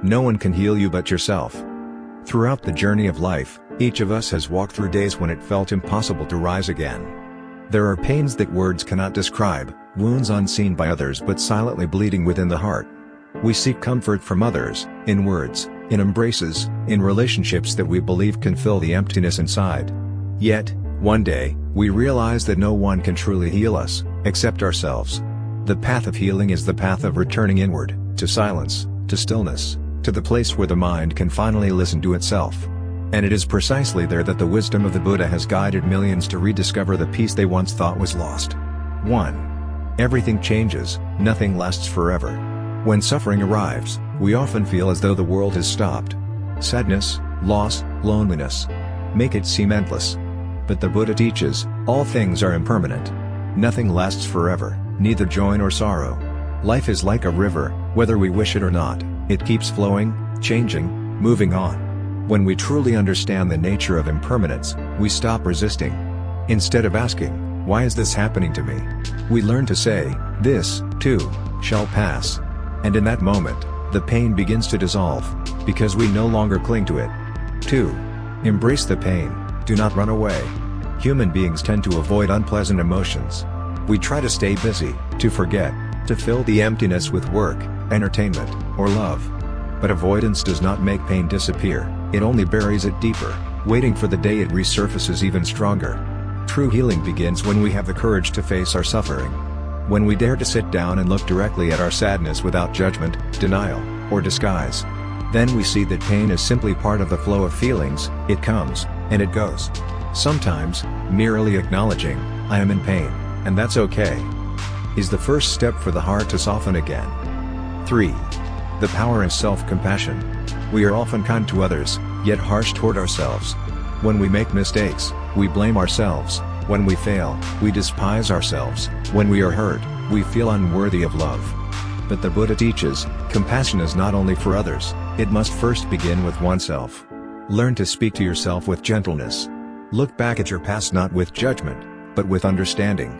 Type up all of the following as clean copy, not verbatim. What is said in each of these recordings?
No one can heal you but yourself. Throughout the journey of life, each of us has walked through days when it felt impossible to rise again. There are pains that words cannot describe, wounds unseen by others but silently bleeding within the heart. We seek comfort from others, in words, in embraces, in relationships that we believe can fill the emptiness inside. Yet, one day, we realize that no one can truly heal us, except ourselves. The path of healing is the path of returning inward, to silence, to stillness, to the place where the mind can finally listen to itself. And it is precisely there that the wisdom of the Buddha has guided millions to rediscover the peace they once thought was lost. 1. Everything changes, nothing lasts forever. When suffering arrives, we often feel as though the world has stopped. Sadness, loss, loneliness make it seem endless. But the Buddha teaches, all things are impermanent. Nothing lasts forever, neither joy nor sorrow. Life is like a river, whether we wish it or not, it keeps flowing, changing, moving on. When we truly understand the nature of impermanence, we stop resisting. Instead of asking, why is this happening to me? We learn to say, this, too, shall pass. And in that moment, the pain begins to dissolve, because we no longer cling to it. 2. Embrace the pain, do not run away. Human beings tend to avoid unpleasant emotions. We try to stay busy, to forget, to fill the emptiness with work, entertainment, or love. But avoidance does not make pain disappear, it only buries it deeper, waiting for the day it resurfaces even stronger. True healing begins when we have the courage to face our suffering. When we dare to sit down and look directly at our sadness without judgment, denial, or disguise. Then we see that pain is simply part of the flow of feelings, it comes, and it goes. Sometimes, merely acknowledging, I am in pain, and that's okay, is the first step for the heart to soften again. 3. The power of self-compassion. We are often kind to others, yet harsh toward ourselves. When we make mistakes, we blame ourselves. When we fail, we despise ourselves. When we are hurt, we feel unworthy of love. But the Buddha teaches, compassion is not only for others, it must first begin with oneself. Learn to speak to yourself with gentleness. Look back at your past not with judgment, but with understanding.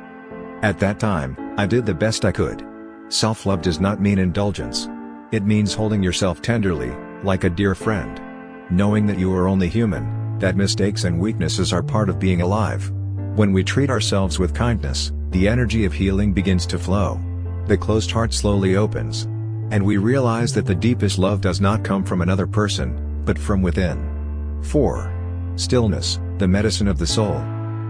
At that time, I did the best I could. Self-love does not mean indulgence. It means holding yourself tenderly, like a dear friend. Knowing that you are only human, that mistakes and weaknesses are part of being alive. When we treat ourselves with kindness, the energy of healing begins to flow. The closed heart slowly opens. And we realize that the deepest love does not come from another person, but from within. 4. Stillness, the medicine of the soul.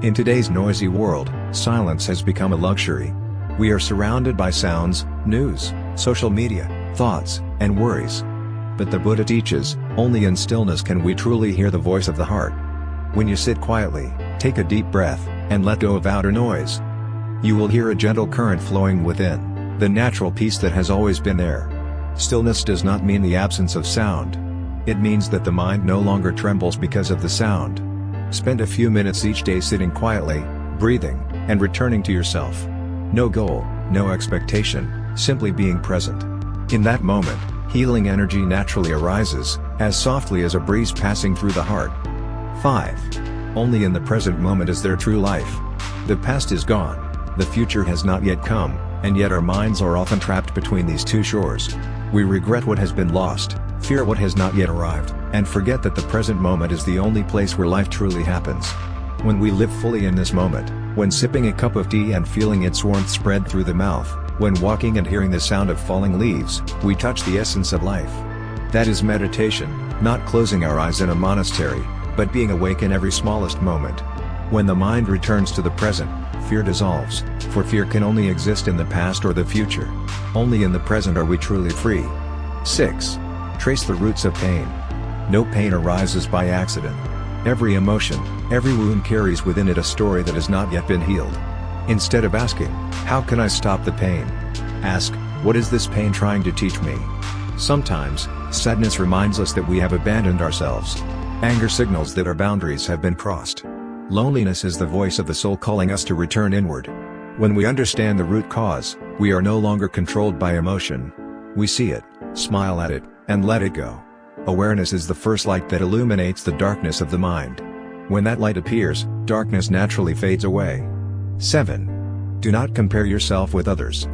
In today's noisy world, silence has become a luxury. We are surrounded by sounds, news, social media, thoughts, and worries. But the Buddha teaches, only in stillness can we truly hear the voice of the heart. When you sit quietly, take a deep breath, and let go of outer noise. You will hear a gentle current flowing within, the natural peace that has always been there. Stillness does not mean the absence of sound. It means that the mind no longer trembles because of the sound. Spend a few minutes each day sitting quietly, breathing, and returning to yourself. No goal, no expectation, simply being present. In that moment, healing energy naturally arises, as softly as a breeze passing through the heart. 5. Only in the present moment is there true life. The past is gone, the future has not yet come, and yet our minds are often trapped between these two shores. We regret what has been lost, fear what has not yet arrived, and forget that the present moment is the only place where life truly happens. When we live fully in this moment, when sipping a cup of tea and feeling its warmth spread through the mouth, when walking and hearing the sound of falling leaves, we touch the essence of life. That is meditation, not closing our eyes in a monastery, but being awake in every smallest moment. When the mind returns to the present, fear dissolves, for fear can only exist in the past or the future. Only in the present are we truly free. 6. Trace the roots of pain. No pain arises by accident. Every emotion, every wound carries within it a story that has not yet been healed. Instead of asking, how can I stop the pain? Ask, what is this pain trying to teach me? Sometimes, sadness reminds us that we have abandoned ourselves. Anger signals that our boundaries have been crossed. Loneliness is the voice of the soul calling us to return inward. When we understand the root cause, we are no longer controlled by emotion. We see it, smile at it, and let it go. Awareness is the first light that illuminates the darkness of the mind. When that light appears, darkness naturally fades away. 7. Do not compare yourself with others.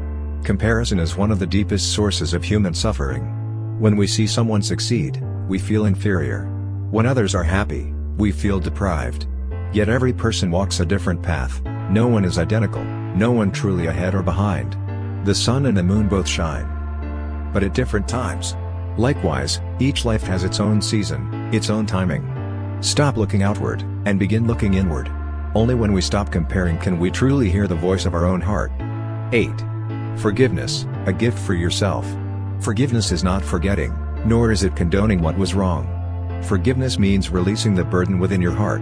Comparison is one of the deepest sources of human suffering. When we see someone succeed, we feel inferior. When others are happy, we feel deprived. Yet every person walks a different path. No one is identical, no one truly ahead or behind. The sun and the moon both shine, but at different times. Likewise, each life has its own season, its own timing. Stop looking outward, and begin looking inward. Only when we stop comparing can we truly hear the voice of our own heart. 8. Forgiveness, a gift for yourself. Forgiveness is not forgetting, nor is it condoning what was wrong. Forgiveness means releasing the burden within your heart.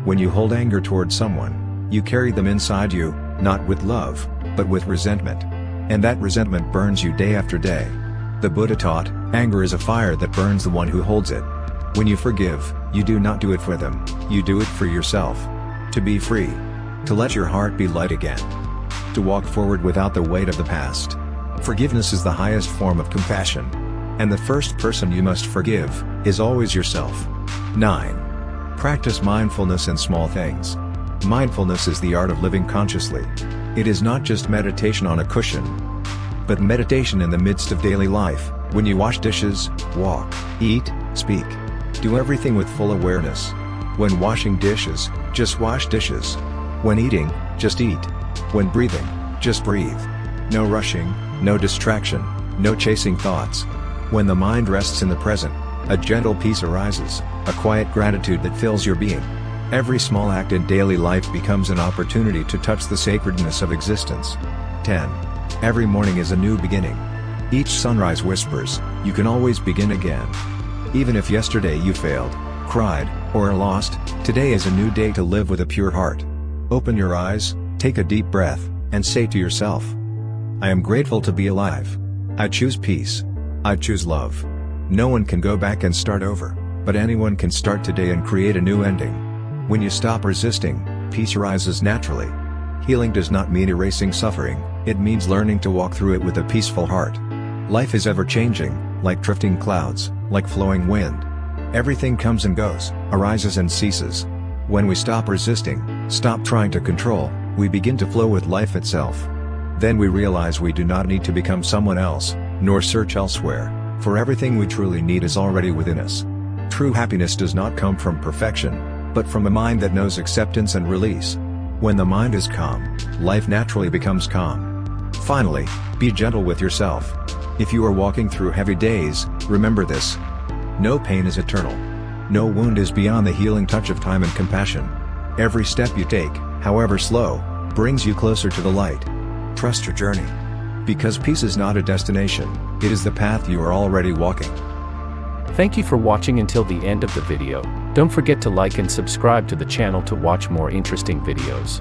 When you hold anger towards someone, you carry them inside you, not with love, but with resentment. And that resentment burns you day after day. The Buddha taught, anger is a fire that burns the one who holds it. When you forgive, you do not do it for them, you do it for yourself. To be free. To let your heart be light again. To walk forward without the weight of the past. Forgiveness is the highest form of compassion. And the first person you must forgive is always yourself. 9. Practice mindfulness in small things. Mindfulness is the art of living consciously. It is not just meditation on a cushion, but meditation in the midst of daily life. When you wash dishes, walk, eat, speak, do everything with full awareness. When washing dishes, just wash dishes. When eating, just eat. When breathing, just breathe. No rushing, no distraction, no chasing thoughts. When the mind rests in the present, a gentle peace arises, a quiet gratitude that fills your being. Every small act in daily life becomes an opportunity to touch the sacredness of existence. 10. Every morning is a new beginning. Each sunrise whispers, you can always begin again. Even if yesterday you failed, cried, or lost, today is a new day to live with a pure heart. Open your eyes, take a deep breath, and say to yourself, I am grateful to be alive. I choose peace. I choose love. No one can go back and start over, but anyone can start today and create a new ending. When you stop resisting, peace arises naturally. Healing does not mean erasing suffering, it means learning to walk through it with a peaceful heart. Life is ever-changing, like drifting clouds, like flowing wind. Everything comes and goes, arises and ceases. When we stop resisting, stop trying to control, we begin to flow with life itself. Then we realize we do not need to become someone else, nor search elsewhere, for everything we truly need is already within us. True happiness does not come from perfection, but from a mind that knows acceptance and release. When the mind is calm, life naturally becomes calm. Finally, be gentle with yourself. If you are walking through heavy days, remember this. No pain is eternal. No wound is beyond the healing touch of time and compassion. Every step you take, however slow, brings you closer to the light. Trust your journey. Because peace is not a destination, it is the path you are already walking. Thank you for watching until the end of the video. Don't forget to like and subscribe to the channel to watch more interesting videos.